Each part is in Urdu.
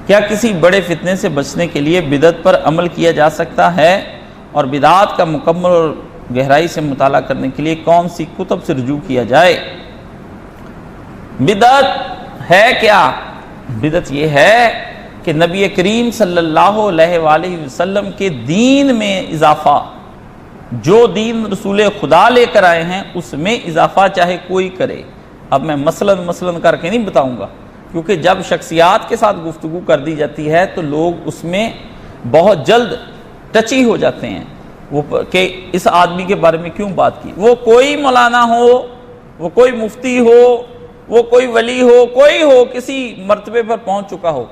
کیا کسی بڑے فتنے سے بچنے کے لیے بدعت پر عمل کیا جا سکتا ہے؟ اور بدعات کا مکمل اور گہرائی سے مطالعہ کرنے کے لیے کون سی کتب سے رجوع کیا جائے؟ بدعت ہے کیا؟ بدعت یہ ہے کہ نبی کریم صلی اللہ علیہ وآلہ وسلم کے دین میں اضافہ، جو دین رسول خدا لے کر آئے ہیں اس میں اضافہ چاہے کوئی کرے۔ اب میں مثلاً کر کے نہیں بتاؤں گا، کیونکہ جب شخصیات کے ساتھ گفتگو کر دی جاتی ہے تو لوگ اس میں بہت جلد ٹچی ہو جاتے ہیں وہ کہ اس آدمی کے بارے میں کیوں بات کی۔ وہ کوئی مولانا ہو، وہ کوئی مفتی ہو، وہ کوئی ولی ہو، کوئی ہو، کسی مرتبے پر پہنچ چکا ہو،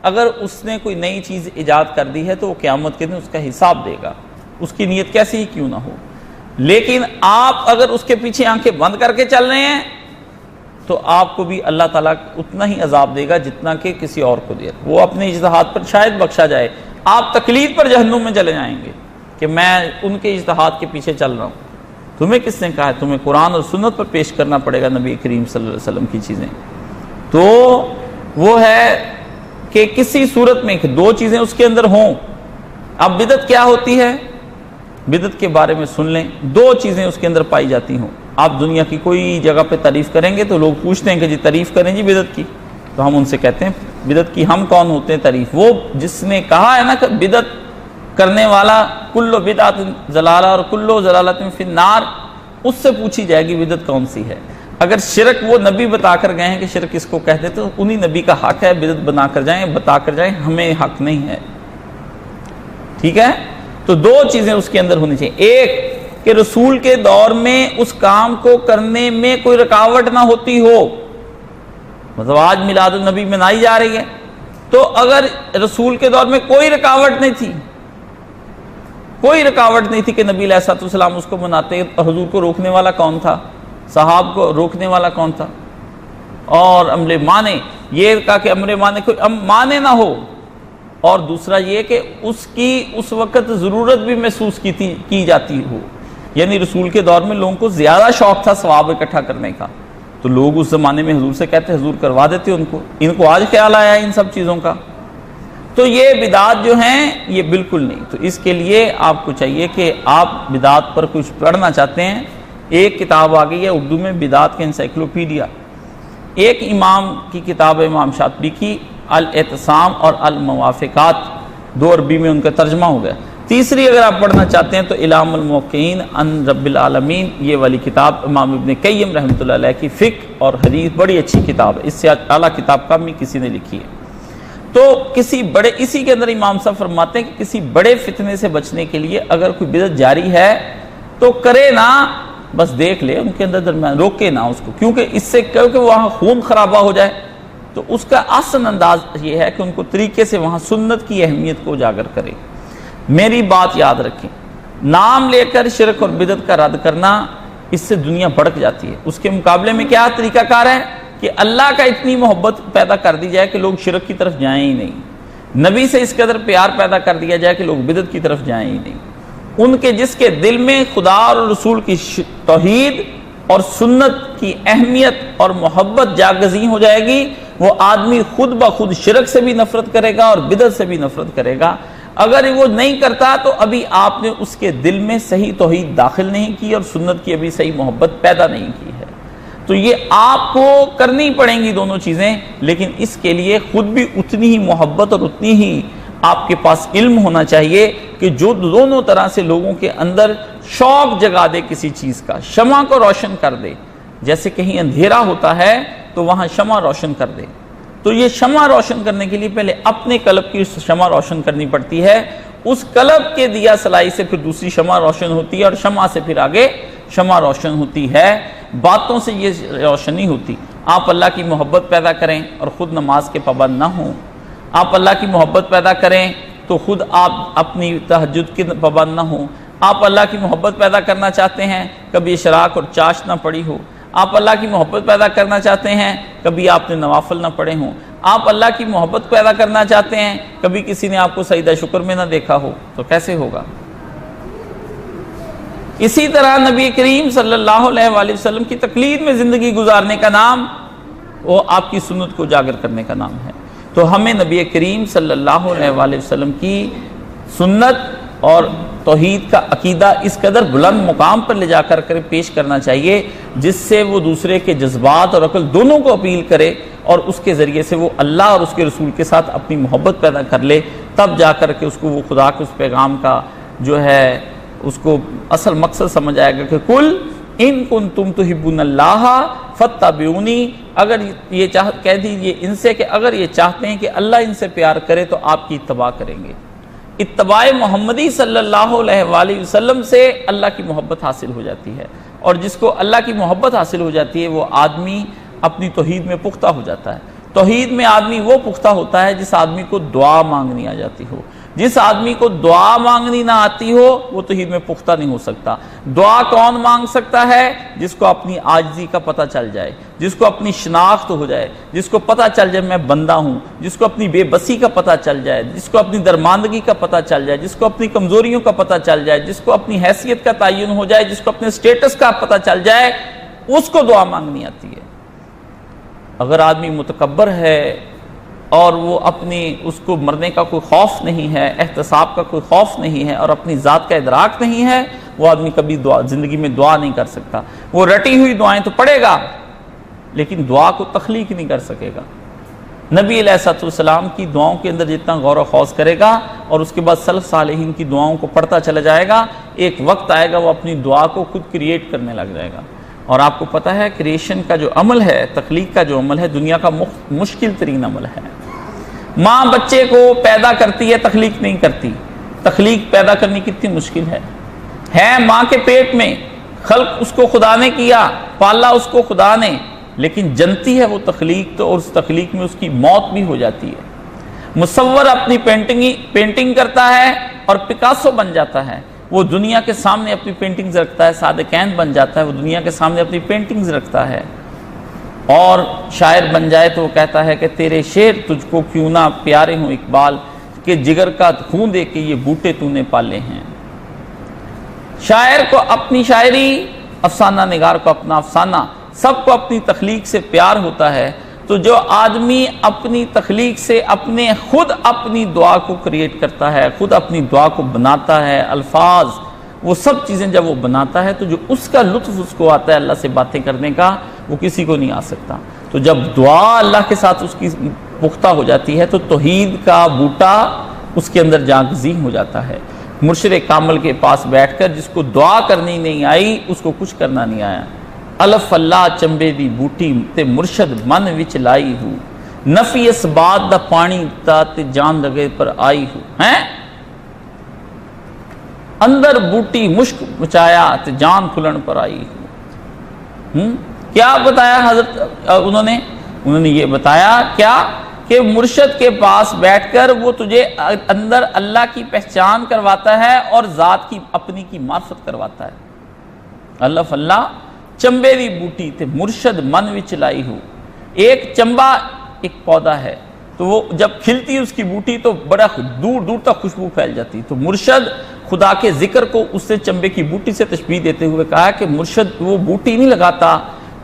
اگر اس نے کوئی نئی چیز ایجاد کر دی ہے تو وہ قیامت کے دن اس کا حساب دے گا، اس کی نیت کیسی ہی کیوں نہ ہو۔ لیکن آپ اگر اس کے پیچھے آنکھیں بند کر کے چل رہے ہیں تو آپ کو بھی اللہ تعالیٰ اتنا ہی عذاب دے گا جتنا کہ کسی اور کو دیا۔ وہ اپنے اجتہاد پر شاید بخشا جائے، آپ تقلید پر جہنم میں چلے جائیں گے کہ میں ان کے اجتہاد کے پیچھے چل رہا ہوں۔ تمہیں کس نے کہا ہے؟ تمہیں قرآن اور سنت پر پیش کرنا پڑے گا نبی کریم صلی اللہ علیہ وسلم کی چیزیں۔ تو وہ ہے کہ کسی صورت میں دو چیزیں اس کے اندر ہوں۔ اب بدعت کیا ہوتی ہے؟ بدعت کے بارے میں سن لیں، دو چیزیں اس کے اندر پائی جاتی ہوں۔ آپ دنیا کی کوئی جگہ پہ تعریف کریں گے تو لوگ پوچھتے ہیں کہ جی تعریف کریں جی بدعت کی، تو ہم ان سے کہتے ہیں بدعت کی ہم کون ہوتے ہیں تعریف؟ وہ جس نے کہا ہے نا کہ بدعت کرنے والا کلو بدعت ضلالہ اور کلو ضلالۃ فی النار، اس سے پوچھی جائے گی بدعت کون سی ہے۔ اگر شرک وہ نبی بتا کر گئے ہیں کہ شرک اس کو کہتے تو انہی نبی کا حق ہے بدعت بنا کر جائیں، بتا کر جائیں، ہمیں حق نہیں ہے۔ ٹھیک ہے؟ تو دو چیزیں اس کے اندر ہونی چاہیے، ایک کہ رسول کے دور میں اس کام کو کرنے میں کوئی رکاوٹ نہ ہوتی ہو، مطلب آج میلاد النبی منائی جا رہی ہے تو اگر رسول کے دور میں کوئی رکاوٹ نہیں تھی، کوئی رکاوٹ نہیں تھی کہ نبی علیہ الصلوۃ والسلام اس کو مناتے، اور حضور کو روکنے والا کون تھا؟ صحاب کو روکنے والا کون تھا؟ اور امر مانے، یہ کہا کہ امر مانے کوئی مانے نہ ہو، اور دوسرا یہ کہ اس کی اس وقت ضرورت بھی محسوس کی جاتی ہو، یعنی رسول کے دور میں لوگوں کو زیادہ شوق تھا ثواب اکٹھا کرنے کا، تو لوگ اس زمانے میں حضور سے کہتے حضور کروا دیتے ان کو آج خیال آیا ہے ان سب چیزوں کا۔ تو یہ بدعات جو ہیں یہ بالکل نہیں۔ تو اس کے لیے آپ کو چاہیے کہ آپ بدعات پر کچھ پڑھنا چاہتے ہیں، ایک کتاب آ گئی ہے اردو میں بدعات کا انسائکلوپیڈیا، ایک امام کی کتاب ہے امام شاطبی کی الاعتصام اور الموافقات، 2 عربی میں ان کا ترجمہ ہو گیا۔ تیسری اگر آپ پڑھنا چاہتے ہیں تو اعلام الموقعین عن رب العالمین، یہ والی کتاب امام ابن قیم رحمۃ اللہ علیہ کی فقہ اور حدیث، بڑی اچھی کتاب ہے، اس سے اعلیٰ کتاب کم ہی کسی نے لکھی ہے۔ تو کسی بڑے، اسی کے اندر امام صاحب فرماتے ہیں کہ کسی بڑے فتنے سے بچنے کے لیے اگر کوئی بدعت جاری ہے تو کرے نہ، بس دیکھ لے ان کے اندر درمیان، روکے نہ اس کو، کیونکہ وہاں خون خرابہ ہو جائے۔ تو اس کا آسن انداز یہ ہے کہ ان کو طریقے سے وہاں سنت کی اہمیت کو اجاگر کرے۔ میری بات یاد رکھیں، نام لے کر شرک اور بدعت کا رد کرنا، اس سے دنیا بھڑک جاتی ہے۔ اس کے مقابلے میں کیا طریقہ کار ہے کہ اللہ کا اتنی محبت پیدا کر دی جائے کہ لوگ شرک کی طرف جائیں ہی نہیں، نبی سے اس قدر پیار پیدا کر دیا جائے کہ لوگ بدعت کی طرف جائیں ہی نہیں۔ ان کے جس کے دل میں خدا اور رسول کی توحید اور سنت کی اہمیت اور محبت جاگزیں ہو جائے گی، وہ آدمی خود بخود شرک سے بھی نفرت کرے گا اور بدعت سے بھی نفرت کرے گا۔ اگر وہ نہیں کرتا تو ابھی آپ نے اس کے دل میں صحیح توحید داخل نہیں کی اور سنت کی ابھی صحیح محبت پیدا نہیں کی ہے۔ تو یہ آپ کو کرنی پڑیں گی دونوں چیزیں، لیکن اس کے لیے خود بھی اتنی ہی محبت اور اتنی ہی آپ کے پاس علم ہونا چاہیے کہ جو دونوں طرح سے لوگوں کے اندر شوق جگا دے کسی چیز کا، شمع کو روشن کر دے۔ جیسے کہیں اندھیرا ہوتا ہے تو وہاں شمع روشن کر دے، تو یہ شمع روشن کرنے کے لیے پہلے اپنے قلب کی شمع روشن کرنی پڑتی ہے، اس قلب کے دیا سلائی سے پھر دوسری شمع روشن ہوتی ہے، اور شمع سے پھر آگے شمع روشن ہوتی ہے۔ باتوں سے یہ روشنی ہوتی۔ آپ اللہ کی محبت پیدا کریں اور خود نماز کے پابند نہ ہوں، آپ اللہ کی محبت پیدا کریں تو خود آپ اپنی تہجد کی پابند نہ ہوں، آپ اللہ کی محبت پیدا کرنا چاہتے ہیں کبھی اشراق اور چاشت نہ پڑی ہو، آپ اللہ کی محبت پیدا کرنا چاہتے ہیں کبھی آپ نے نوافل نہ پڑھے ہوں، آپ اللہ کی محبت پیدا کرنا چاہتے ہیں کبھی کسی نے آپ کو سجدہ شکر میں نہ دیکھا ہو، تو کیسے ہوگا؟ اسی طرح نبی کریم صلی اللہ علیہ وآلہ وسلم کی تقلید میں زندگی گزارنے کا نام وہ آپ کی سنت کو اجاگر کرنے کا نام ہے۔ تو ہمیں نبی کریم صلی اللہ علیہ وآلہ وسلم کی سنت اور توحید کا عقیدہ اس قدر بلند مقام پر لے جا کر پیش کرنا چاہیے جس سے وہ دوسرے کے جذبات اور عقل دونوں کو اپیل کرے اور اس کے ذریعے سے وہ اللہ اور اس کے رسول کے ساتھ اپنی محبت پیدا کر لے، تب جا کر کے اس کو وہ خدا کے اس پیغام کا جو ہے اس کو اصل مقصد سمجھ آئے گا کہ کل ان کنتم تحبون اللہ فاتبعونی، اگر یہ کہہ دیجئے ان سے کہ اگر یہ چاہتے ہیں کہ اللہ ان سے پیار کرے تو آپ کی اتباع کریں گے۔ اتباع محمدی صلی اللہ علیہ وآلہ وسلم سے اللہ کی محبت حاصل ہو جاتی ہے، اور جس کو اللہ کی محبت حاصل ہو جاتی ہے وہ آدمی اپنی توحید میں پختہ ہو جاتا ہے۔ توحید میں آدمی وہ پختہ ہوتا ہے جس آدمی کو دعا مانگنی آ جاتی ہو۔ جس آدمی کو دعا مانگنی نہ آتی ہو وہ توحید میں پختہ نہیں ہو سکتا۔ دعا کون مانگ سکتا ہے؟ جس کو اپنی عاجزی کا پتہ چل جائے، جس کو اپنی شناخت ہو جائے، جس کو پتہ چل جائے میں بندہ ہوں، جس کو اپنی بے بسی کا پتہ چل جائے، جس کو اپنی درماندگی کا پتہ چل جائے، جس کو اپنی کمزوریوں کا پتہ چل جائے، جس کو اپنی حیثیت کا تعین ہو جائے، جس کو اپنے سٹیٹس کا پتہ چل جائے، اس کو دعا مانگنی آتی ہے۔ اگر آدمی متکبر ہے اور وہ اپنی اس کو مرنے کا کوئی خوف نہیں ہے، احتساب کا کوئی خوف نہیں ہے اور اپنی ذات کا ادراک نہیں ہے، وہ آدمی کبھی زندگی میں دعا نہیں کر سکتا۔ وہ رٹی ہوئی دعائیں تو پڑھے گا لیکن دعا کو تخلیق نہیں کر سکے گا۔ نبی علیہ السلام کی دعاؤں کے اندر جتنا غور و خوض کرے گا اور اس کے بعد سلف صالحین کی دعاؤں کو پڑھتا چلا جائے گا، ایک وقت آئے گا وہ اپنی دعا کو خود کریٹ کرنے لگ جائے گا۔ اور آپ کو پتہ ہے کریشن کا جو عمل ہے، تخلیق کا جو عمل ہے، دنیا کا مشکل ترین عمل ہے۔ ماں بچے کو پیدا کرتی ہے، تخلیق نہیں کرتی۔ تخلیق پیدا کرنی کتنی مشکل ہے ماں کے پیٹ میں، خلق اس کو خدا نے کیا، پالا اس کو خدا نے، لیکن جنتی ہے وہ تخلیق تو، اور اس تخلیق میں اس کی موت بھی ہو جاتی ہے۔ مصور اپنی پینٹنگ کرتا ہے اور پکاسو بن جاتا ہے، وہ دنیا کے سامنے اپنی پینٹنگز رکھتا ہے، صادقین بن جاتا ہے، وہ دنیا کے سامنے اپنی پینٹنگز رکھتا ہے، اور شاعر بن جائے تو وہ کہتا ہے کہ تیرے شعر تجھ کو کیوں نہ پیارے ہوں اقبال، کہ جگر کا خون دے کے یہ بوٹے تو نے پالے ہیں۔ شاعر کو اپنی شاعری، افسانہ نگار کو اپنا افسانہ، سب کو اپنی تخلیق سے پیار ہوتا ہے۔ تو جو آدمی اپنی تخلیق سے خود اپنی دعا کو کریٹ کرتا ہے، خود اپنی دعا کو بناتا ہے، الفاظ وہ سب چیزیں جب وہ بناتا ہے تو جو اس کا لطف اس کو آتا ہے اللہ سے باتیں کرنے کا، وہ کسی کو نہیں آ سکتا۔ تو جب دعا اللہ کے ساتھ اس کی پختہ ہو جاتی ہے تو توحید کا بوٹا اس کے اندر جاگزی ہو جاتا ہے۔ مرشد کامل کے پاس بیٹھ کر جس کو دعا کرنی نہیں آئی اس کو کچھ کرنا نہیں آیا۔ الف اللہ چمبے دی بوٹی تے مرشد من وچ لائی ہوں، نفی اس بات دا پانی تا تے جان لگے پر آئی ہوں، اندر بوٹی مشک مچایا تے جان کھلن پر آئی ہوں۔ کیا بتایا حضرت انہوں نے یہ بتایا کیا کہ مرشد کے پاس بیٹھ کر وہ تجھے اندر اللہ کی پہچان کرواتا ہے اور ذات کی اپنی کی معرفت کرواتا ہے۔ الف اللہ چمبے دی بوٹی تے مرشد من وچ لائی ہو۔ ایک چمبا ایک پودا ہے تو وہ جب کھلتی اس کی بوٹی تو بڑا دور دور تک خوشبو پھیل جاتی، تو مرشد خدا کے ذکر کو اس سے چمبے کی بوٹی سے تشبیہ دیتے ہوئے کہا کہ مرشد وہ بوٹی نہیں لگاتا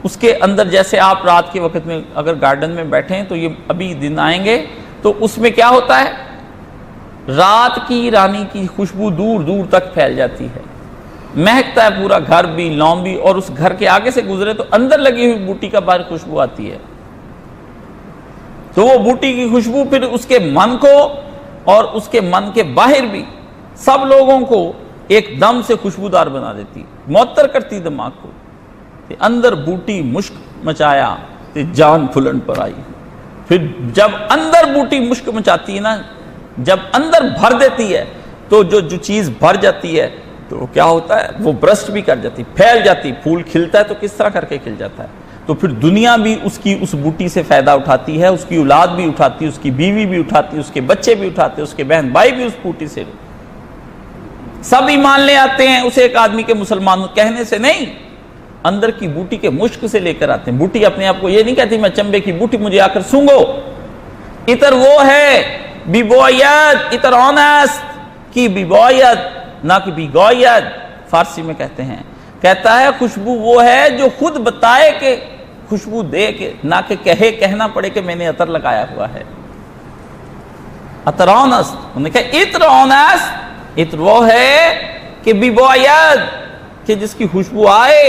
اس کے اندر، جیسے آپ رات کے وقت میں اگر گارڈن میں بیٹھیں تو یہ ابھی دن آئیں گے تو اس میں کیا ہوتا ہے، رات کی رانی کی خوشبو دور دور تک پھیل جاتی ہے، مہکتا ہے پورا گھر بھی لون بھی، اور اس گھر کے آگے سے گزرے تو اندر لگی ہوئی بوٹی کا باہر خوشبو آتی ہے، تو وہ بوٹی کی خوشبو پھر اس کے من کو اور اس کے من کے باہر بھی سب لوگوں کو ایک دم سے خوشبودار بنا دیتی، معطر کرتی دماغ کو۔ اندر بوٹی مشک مچایا تے جان پھلن پر آئی۔ پھر جب اندر بوٹی مشک مچاتی ہے نا، جب اندر بھر دیتی ہے تو جو چیز بھر جاتی ہے تو کیا ہوتا ہے، وہ برسٹ بھی کر جاتی، پھیل جاتی، پھول کھلتا ہے تو کس طرح کر کے کھل جاتا ہے، تو پھر دنیا بھی اس بوٹی سے فائدہ اٹھاتی ہے، اس کی اولاد بھی اٹھاتی، اس کی بیوی بھی اٹھاتی، اس کے بچے بھی اٹھاتے، اس کے بہن بھائی بھی اس بوٹی سے سب ایمان لے آتے ہیں۔ اسے ایک آدمی کے مسلمان کہنے سے نہیں، اندر کی بوٹی کے مشک سے لے کر آتے ہیں۔ بوٹی اپنے آپ کو یہ نہیں کہتی میں چمبے کی بوٹی مجھے آ کر سونگو، اتر وہ ہے بیبویت، اتر آنست کی بیبویت نہ کہ بیگویت، فارسی میں کہتے ہیں، کہتا ہے خوشبو وہ ہے جو خود بتائے کہ خوشبو دے کے، نہ کہ کہنا پڑے کہ میں نے عطر لگایا ہوا ہے۔ اترونس، انہوں نے کہا اترونس، اتر وہ ہے کہ بگوید، کہ جس کی خوشبو آئے،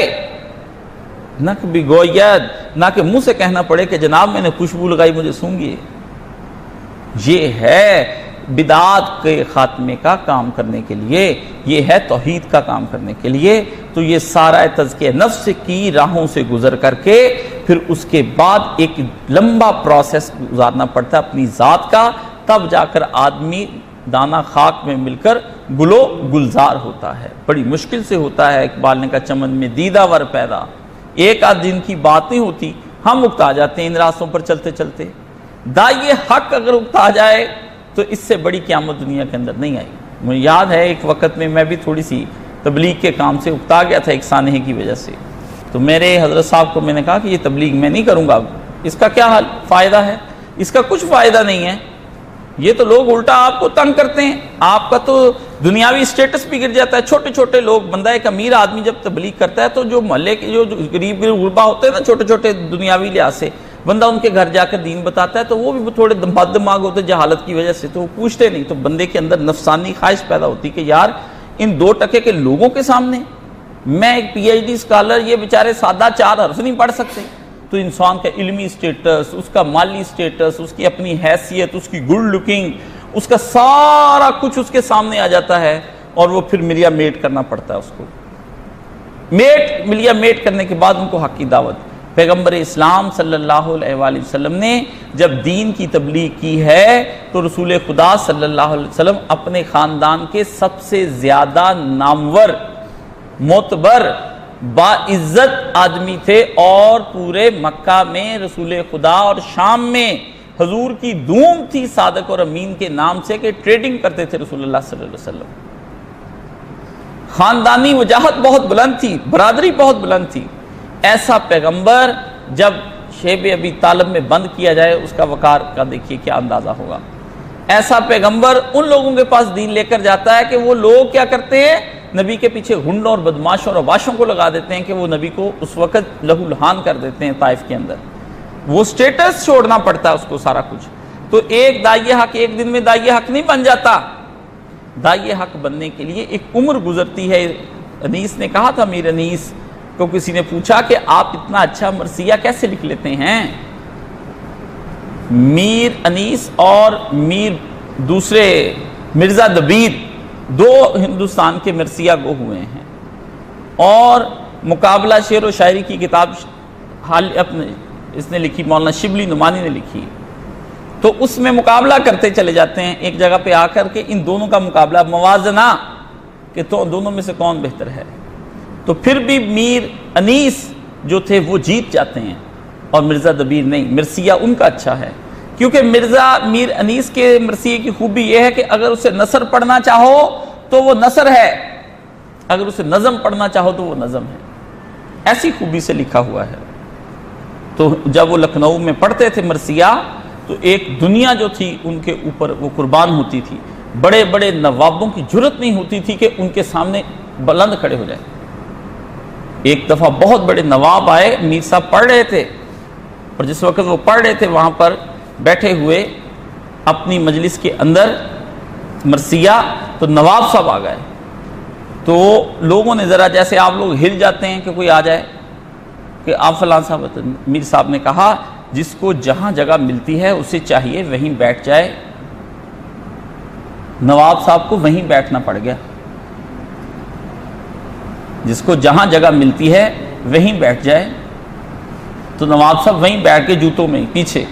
نہ کہ بگوید، نہ کہ منہ سے کہنا پڑے کہ جناب میں نے خوشبو لگائی مجھے سونگیے۔ یہ ہے بدعات کے خاتمے کا کام کرنے کے لیے، یہ ہے توحید کا کام کرنے کے لیے۔ تو یہ سارا تزکیہ نفس کی راہوں سے گزر کر کے پھر اس کے بعد ایک لمبا پروسیس گزارنا پڑتا ہے اپنی ذات کا، تب جا کر آدمی دانہ خاک میں مل کر گلو گلزار ہوتا ہے۔ بڑی مشکل سے ہوتا ہے، اقبال نے کہا چمن میں دیدہ ور پیدا، ایک آدھ دن کی بات نہیں ہوتی، ہم اکتا جاتے ہیں ان راستوں پر چلتے چلتے۔ دائی حق اگر اکتا جائے تو اس سے بڑی قیامت دنیا کے اندر نہیں آئی۔ مجھے یاد ہے ایک وقت میں میں بھی تھوڑی سی تبلیغ کے کام سے اکتا گیا تھا ایک سانحے کی وجہ سے، تو میرے حضرت صاحب کو میں نے کہا کہ یہ تبلیغ میں نہیں کروں گا، اس کا کیا حل فائدہ ہے؟ اس کا کچھ فائدہ نہیں ہے، یہ تو لوگ الٹا آپ کو تنگ کرتے ہیں، آپ کا تو دنیاوی سٹیٹس بھی گر جاتا ہے۔ چھوٹے چھوٹے لوگ، بندہ ایک امیر آدمی جب تبلیغ کرتا ہے تو جو محلے کے جو غریب غربا ہوتے ہیں نا، چھوٹے چھوٹے دنیاوی لحاظ سے، بندہ ان کے گھر جا کر دین بتاتا ہے تو وہ بھی تھوڑے بد دماغ ہوتے جہالت کی وجہ سے، تو وہ پوچھتے نہیں، تو بندے کے اندر نفسانی خواہش پیدا ہوتی کہ یار ان 2% کے لوگوں کے سامنے میں ایک پی ایچ ڈی اسکالر، یہ بیچارے سادہ 4 حرف نہیں پڑھ سکتے، تو انسان کا علمی سٹیٹس، اس کا مالی سٹیٹس، اس کی اپنی حیثیت، اس کی گڈ لکنگ، اس کا سارا کچھ اس کے سامنے آ جاتا ہے، اور وہ پھر ملیا میٹ کرنا پڑتا ہے اس کو۔ ملیا میٹ کرنے کے بعد ان کو حق کی دعوت۔ پیغمبر اسلام صلی اللہ علیہ وآلہ وسلم نے جب دین کی تبلیغ کی ہے تو رسول خدا صلی اللہ علیہ وسلم اپنے خاندان کے سب سے زیادہ نامور، معتبر، باعزت آدمی تھے، اور پورے مکہ میں رسول خدا اور شام میں حضور کی دھوم تھی صادق اور امین کے نام سے کہ ٹریڈنگ کرتے تھے رسول اللہ صلی اللہ علیہ وسلم۔ خاندانی وجاہت بہت بلند تھی، برادری بہت بلند تھی۔ ایسا پیغمبر جب شیب ابی طالب میں بند کیا جائے، اس کا وقار کا دیکھیے کیا اندازہ ہوگا۔ ایسا پیغمبر ان لوگوں کے پاس دین لے کر جاتا ہے کہ وہ لوگ کیا کرتے ہیں، نبی کے پیچھے گنڈوں اور بدماشوں اور عواشوں کو لگا دیتے ہیں کہ وہ نبی کو اس وقت لہو لہان کر دیتے ہیں طائف کے اندر۔ وہ سٹیٹس چھوڑنا پڑتا ہے اس کو سارا کچھ۔ تو ایک داعی حق ایک دن میں داعی حق نہیں بن جاتا، داعی حق بننے کے لیے ایک عمر گزرتی ہے۔ انیس نے کہا تھا، میر انیس کو کسی نے پوچھا کہ آپ اتنا اچھا مرثیہ کیسے لکھ لیتے ہیں؟ میر انیس اور میر دوسرے مرزا دبیر 2 ہندوستان کے مرثیہ گو ہوئے ہیں، اور مقابلہ شعر و شاعری کی کتاب اس نے لکھی، مولانا شبلی نعمانی نے لکھی، تو اس میں مقابلہ کرتے چلے جاتے ہیں ایک جگہ پہ آ کر کے ان دونوں کا مقابلہ، موازنہ کہ تو دونوں میں سے کون بہتر ہے۔ تو پھر بھی میر انیس جو تھے وہ جیت جاتے ہیں اور مرزا دبیر نہیں، مرثیہ ان کا اچھا ہے، کیونکہ میر انیس کے مرثیے کی خوبی یہ ہے کہ اگر اسے نثر پڑھنا چاہو تو وہ نثر ہے، اگر اسے نظم پڑھنا چاہو تو وہ نظم ہے، ایسی خوبی سے لکھا ہوا ہے۔ تو جب وہ لکھنؤ میں پڑھتے تھے مرثیہ تو ایک دنیا جو تھی ان کے اوپر وہ قربان ہوتی تھی، بڑے بڑے نوابوں کی جرت نہیں ہوتی تھی کہ ان کے سامنے بلند کھڑے ہو جائے۔ ایک دفعہ بہت بڑے نواب آئے، میر صاحب پڑھ رہے تھے، اور جس وقت وہ پڑھ رہے تھے وہاں پر بیٹھے ہوئے اپنی مجلس کے اندر مرثیہ، تو نواب صاحب آ گئے، تو لوگوں نے ذرا جیسے آپ لوگ ہل جاتے ہیں کہ کوئی آ جائے کہ آپ فلاں صاحب، میر صاحب نے کہا جس کو جہاں جگہ ملتی ہے اسے چاہیے وہیں بیٹھ جائے۔ نواب صاحب کو وہیں بیٹھنا پڑ گیا، جس کو جہاں جگہ ملتی ہے وہیں بیٹھ جائے۔ تو نواب صاحب وہیں بیٹھ کے جوتوں میں پیچھے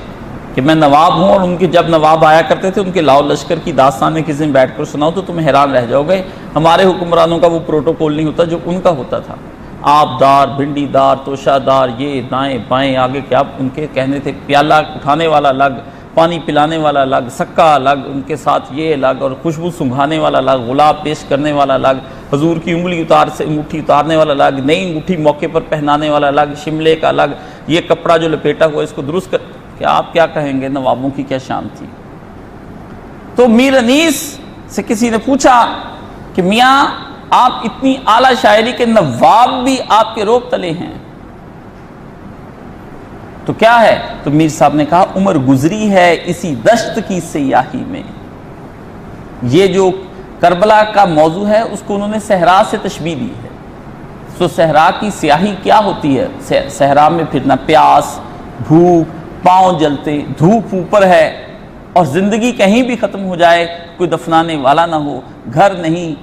کہ میں نواب ہوں، اور ان کے جب نواب آیا کرتے تھے ان کے لاؤ لشکر کی داستان میں کسی دن بیٹھ کر سناؤ تو تم حیران رہ جاؤ گے۔ ہمارے حکمرانوں کا وہ پروٹوکول نہیں ہوتا جو ان کا ہوتا تھا، آپ دار، بھنڈی دار، توشہ دار، یہ دائیں بائیں آگے کیا ان کے کہنے تھے، پیالہ اٹھانے والا الگ، پانی پلانے والا الگ، سکہ الگ، ان کے ساتھ یہ الگ، اور خوشبو سنگھانے والا الگ، غلاب پیش کرنے والا الگ، حضور کی انگلی انگوٹھی اتارنے والا الگ، نئی انگوٹھی موقع پر پہنانے والا الگ، شملے کا الگ، یہ کپڑا جو لپیٹا ہوا اس کو درست کر کہ آپ کیا کہیں گے نوابوں کی کیا شان تھی۔ تو میر انیس سے کسی نے پوچھا کہ میاں آپ اتنی اعلیٰ شاعری کے نواب بھی آپ کے روب تلے ہیں، تو کیا ہے؟ تو میر صاحب نے کہا عمر گزری ہے اسی دشت کی سیاہی میں، یہ جو کربلا کا موضوع ہے اس کو انہوں نے صحرا سے تشبیہ دی ہے. سو صحرا کی سیاہی کیا ہوتی ہے؟ صحرا میں پھرنا، پیاس، بھوک، پاؤں جلتے، دھوپ اوپر ہے، اور زندگی کہیں بھی ختم ہو جائے، کوئی دفنانے والا نہ ہو، گھر نہیں،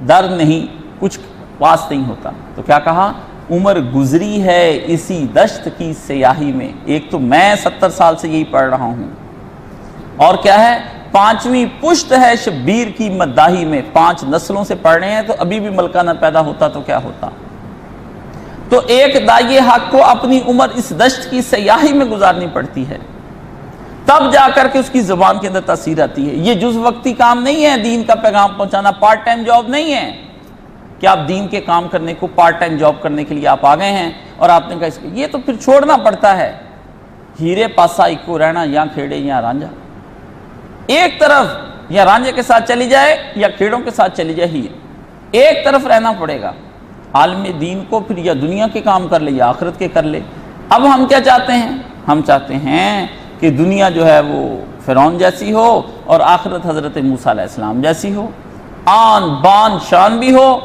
در نہیں، کچھ پاس نہیں ہوتا. تو کیا کہا؟ عمر گزری ہے اسی دشت کی سیاہی میں. ایک تو میں 70 سال سے یہی پڑھ رہا ہوں، اور کیا ہے، 5ویں پشت ہے شبیر کی مداحی میں. 5 نسلوں سے پڑھ رہے ہیں، تو ابھی بھی ملکہ نہ پیدا ہوتا تو کیا ہوتا. تو ایک داعی حق کو اپنی عمر اس دشت کی سیاہی میں گزارنی پڑتی ہے، تب جا کر کے اس کی زبان کے اندر تاثیر آتی ہے. یہ جز وقتی کام نہیں ہے دین کا پیغام پہنچانا، پارٹ ٹائم جاب نہیں ہے کہ آپ دین کے کام کرنے کو پارٹ ٹائم جاب کرنے کے لیے آپ آ گئے ہیں اور آپ نے کہا اس کو، یہ تو پھر چھوڑنا پڑتا ہے. ہیرے پاسا کو رہنا، یا کھیڑے یا رانجھا، ایک طرف یا رانجھے کے ساتھ چلی جائے یا کھیڑوں کے ساتھ چلی جائے، ایک طرف رہنا پڑے گا. عالم دین کو پھر یا دنیا کے کام کر لے یا آخرت کے کر لے. اب ہم کیا چاہتے ہیں؟ ہم چاہتے ہیں کہ دنیا جو ہے وہ فرعون جیسی ہو اور آخرت حضرت موسیٰ علیہ السلام جیسی ہو، آن بان شان بھی ہو.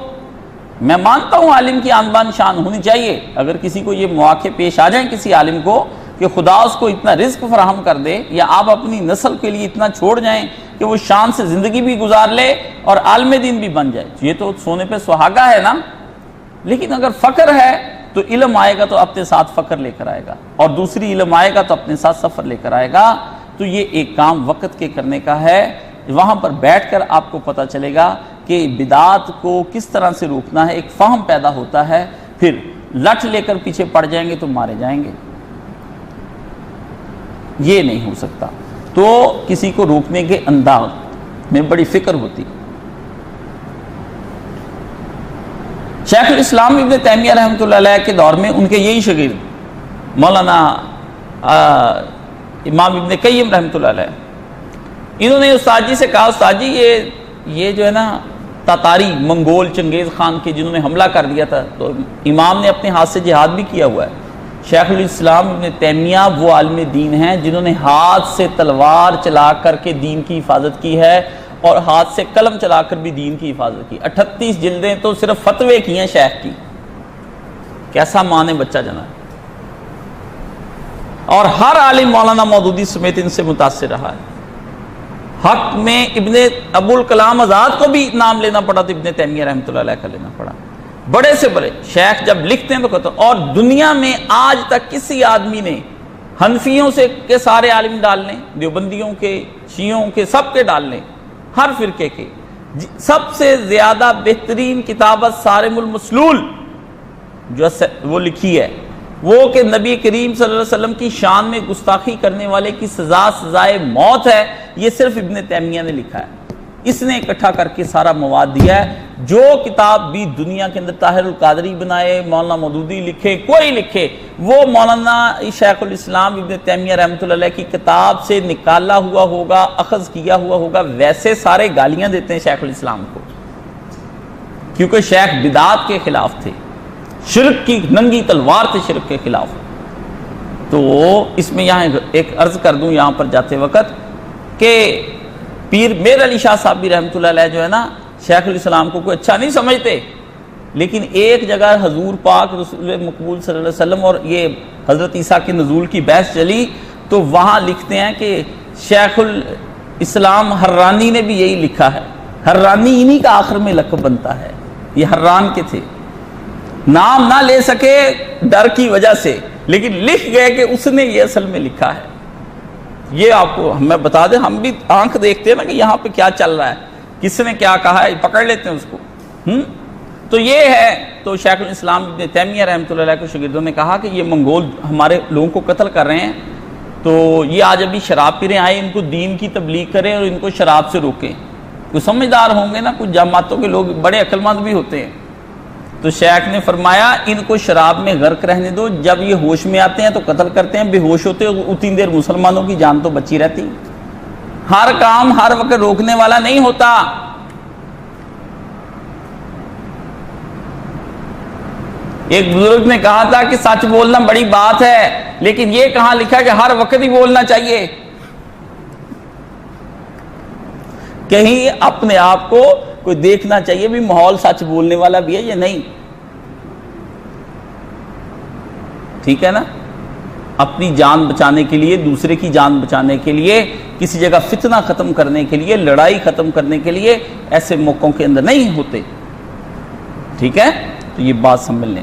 میں مانتا ہوں عالم کی آن بان شان ہونی چاہیے. اگر کسی کو یہ مواقع پیش آ جائیں کسی عالم کو کہ خدا اس کو اتنا رزق فراہم کر دے، یا آپ اپنی نسل کے لیے اتنا چھوڑ جائیں کہ وہ شان سے زندگی بھی گزار لے اور عالم دین بھی بن جائے، یہ تو سونے پہ سہاگا ہے نا. لیکن اگر فقر ہے تو علم آئے گا تو اپنے ساتھ فقر لے کر آئے گا، اور دوسری علم آئے گا تو اپنے ساتھ سفر لے کر آئے گا. تو یہ ایک کام وقت کے کرنے کا ہے. وہاں پر بیٹھ کر آپ کو پتہ چلے گا کہ بدعات کو کس طرح سے روکنا ہے. ایک فہم پیدا ہوتا ہے. پھر لٹ لے کر پیچھے پڑ جائیں گے تو مارے جائیں گے، یہ نہیں ہو سکتا. تو کسی کو روکنے کے انداز میں بڑی فکر ہوتی. شیخ الاسلام ابن تیمیہ رحمۃ اللہ علیہ کے دور میں ان کے یہی شاگرد مولانا امام ابن قیم رحمۃ اللہ علیہ، انہوں نے استاد جی سے کہا، استاد جی یہ جو ہے نا تاتاری منگول چنگیز خان کے جنہوں نے حملہ کر دیا تھا، تو امام نے اپنے ہاتھ سے جہاد بھی کیا ہوا ہے. شیخ الاسلام ابن تیمیہ وہ عالم دین ہیں جنہوں نے ہاتھ سے تلوار چلا کر کے دین کی حفاظت کی ہے، اور ہاتھ سے قلم چلا کر بھی دین کی حفاظت کی. 38 جلدیں تو صرف فتوے کی ہیں شیخ کی. کیسا ماں نے بچہ جنا ہے. اور ہر عالم مولانا مودودی سمیت ان سے متاثر رہا ہے. حق میں ابن ابو الکلام آزاد کو بھی نام لینا پڑا تو ابن تیمیہ رحمۃ اللہ علیہ کا لینا پڑا. بڑے سے بڑے شیخ جب لکھتے ہیں تو کہتے ہیں. اور دنیا میں آج تک کسی آدمی نے حنفیوں سے کے سارے عالم ڈال لیں، دیوبندیوں کے، شیعوں کے، سب کے ڈال لیں، ہر فرقے کے، سب سے زیادہ بہترین کتابت صارم المسلول جو وہ لکھی ہے، وہ کہ نبی کریم صلی اللہ علیہ وسلم کی شان میں گستاخی کرنے والے کی سزا سزائے موت ہے، یہ صرف ابن تیمیہ نے لکھا ہے. اس نے اکٹھا کر کے سارا مواد دیا ہے. جو کتاب بھی دنیا کے اندر طاہر القادری بنائے، مولانا مودودی لکھے، کوئی لکھے، وہ مولانا شیخ الاسلام ابن تیمیہ رحمۃ اللہ علیہ کی کتاب سے نکالا ہوا ہوگا، اخذ کیا ہوا ہوگا. ویسے سارے گالیاں دیتے ہیں شیخ الاسلام کو، کیونکہ شیخ بدعات کے خلاف تھے، شرک کی ننگی تلوار تھے شرک کے خلاف. تو اس میں یہاں ایک عرض کر دوں یہاں پر جاتے وقت کہ پیر میر علی شاہ صاحب بھی رحمۃ اللہ علیہ جو ہے نا شیخ الاسلام کو کوئی اچھا نہیں سمجھتے، لیکن ایک جگہ حضور پاک رسول مقبول صلی اللہ علیہ وسلم اور یہ حضرت عیسیٰ کے نزول کی بحث چلی تو وہاں لکھتے ہیں کہ شیخ الاسلام حرانی نے بھی یہی لکھا ہے. حرانی انہی کا آخر میں لقب بنتا ہے. یہ حران کے تھے، نام نہ لے سکے ڈر کی وجہ سے، لیکن لکھ گئے کہ اس نے یہ اصل میں لکھا ہے. یہ آپ کو ہمیں بتا دیں، ہم بھی آنکھ دیکھتے ہیں نا کہ یہاں پہ کیا چل رہا ہے، کس نے کیا کہا ہے، پکڑ لیتے ہیں اس کو. تو یہ ہے. تو شیخ الاسلام ابن تیمیہ رحمۃ اللہ علیہ کے شاگردوں نے کہا کہ یہ منگول ہمارے لوگوں کو قتل کر رہے ہیں، تو یہ آج ابھی شراب پی رہے ہیں، آئے ان کو دین کی تبلیغ کریں اور ان کو شراب سے روکیں. کوئی سمجھدار ہوں گے نا، کچھ جماعتوں کے لوگ بڑے عقل مند بھی ہوتے ہیں. تو شیخ نے فرمایا ان کو شراب میں غرق رہنے دو، جب یہ ہوش میں آتے ہیں تو قتل کرتے ہیں، بے ہوش ہوتے اتنی دیر مسلمانوں کی جان تو بچی رہتی. ہر کام ہر وقت روکنے والا نہیں ہوتا. ایک بزرگ نے کہا تھا کہ سچ بولنا بڑی بات ہے، لیکن یہ کہاں لکھا کہ ہر وقت ہی بولنا چاہیے. کہیں اپنے آپ کو کوئی دیکھنا چاہیے بھی ماحول سچ بولنے والا بھی ہے یا نہیں. ٹھیک ہے نا. اپنی جان بچانے کے لیے, دوسرے کی جان بچانے کے لیے, کسی جگہ فتنہ ختم کرنے کے لیے, لڑائی ختم کرنے کے لیے ایسے موقعوں کے اندر نہیں ہوتے. ٹھیک ہے, تو یہ بات سمجھ لیں.